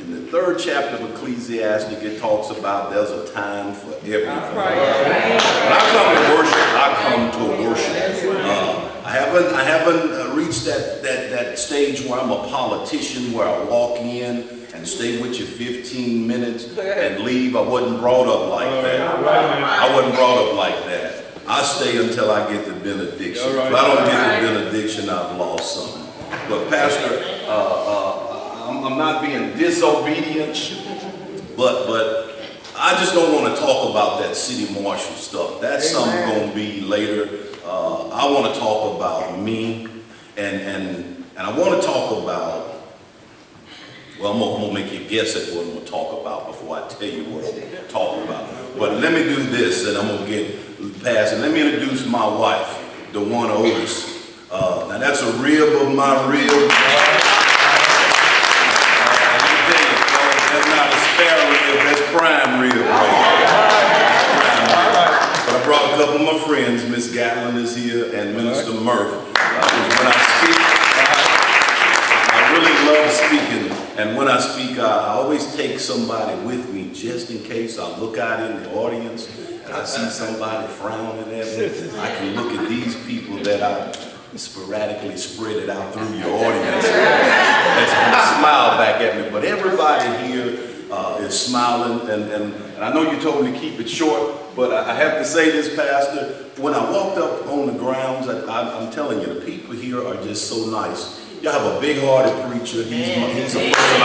In the 3rd chapter of Ecclesiastes, it talks about there's a time for everything. When I come to worship, I haven't reached that stage where I'm a politician, where I walk in and stay with you 15 minutes and leave. I wasn't brought up like that. I wasn't brought up like that. I stay until I get the benediction. If I don't get the benediction, I've lost something. But Pastor, I'm not being disobedient, but I just don't want to talk about that city marshal stuff. That's something going to be later. I want to talk about me, and I want to talk about, well, I'm going to make you guess at what I'm going to talk about before I tell you what I'm going to talk about. But let me do this, and I'm going to get past it. Let me introduce my wife, the one Otis. Now that's a rib of my rib. That's not a spare rib, that's prime rib right there. But I brought a couple of my friends. Miss Gatlin is here and Minister Murph. When I speak, I really love speaking. And when I speak, I always take somebody with me just in case. I look out in the audience and I see somebody frowning at me. I can look at these people that I sporadically spread it out through your audience. That's gonna smile back at me. But everybody here is smiling, and I know you told me to keep it short, but I have to say this, Pastor. When I walked up on the grounds, I'm telling you, the people here are just so nice. Y'all have a big-hearted preacher. He's a person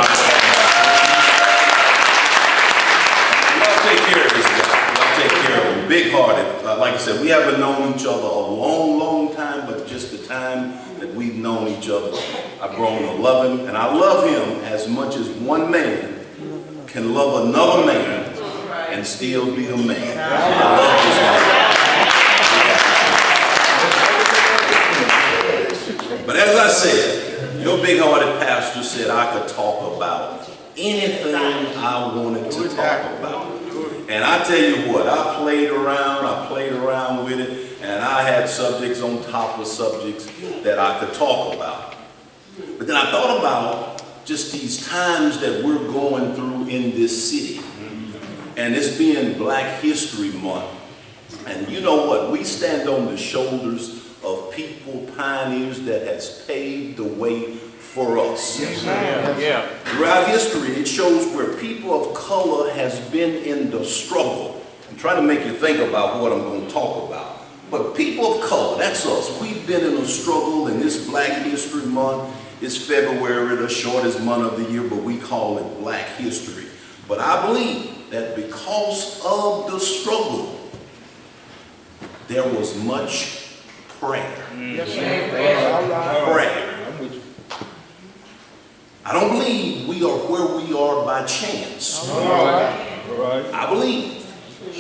I'll take care of this guy. I'll take care of him. Big-hearted. Like I said, we haven't known each other a long, long time, but just the time that we've known each other, I've grown to love him, and I love him as much as one man can love another man and still be a man. I love this man. But as I said, your big-hearted pastor said I could talk about anything I wanted to talk about. And I tell you what, I played around with it, and I had subjects on top of subjects that I could talk about. But then I thought about just these times that we're going through in this city. And it's being Black History Month. And you know what? We stand on the shoulders of people, pioneers that has paved the way for us. Yes, yeah. Throughout history, it shows where people of color has been in the struggle. I'm trying to make you think about what I'm going to talk about. But people of color, that's us. We've been in a struggle, and this Black History Month is February, the shortest month of the year, but we call it Black History. But I believe that because of the struggle, there was much prayer. Yes, Prayer. I don't believe we are where we are by chance. I believe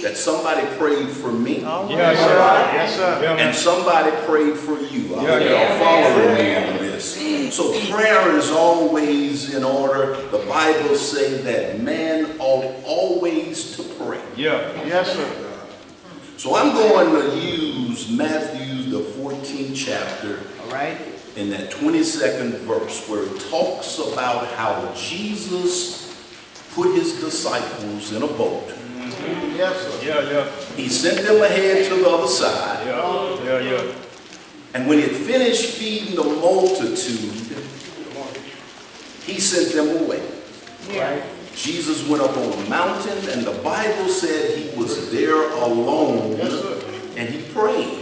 that somebody prayed for me. Yes, sir. And somebody prayed for you. I hope y'all following me on this. So prayer is always in order. The Bible says that man ought always to pray. Yes, sir. So I'm going to use Matthew, the 14th chapter. All right. In that 22nd verse, where it talks about how Jesus put his disciples in a boat. Yes, sir. He sent them ahead to the other side. And when he had finished feeding the multitude, he sent them away. Right. Jesus went up on a mountain, and the Bible said he was there alone, and he prayed.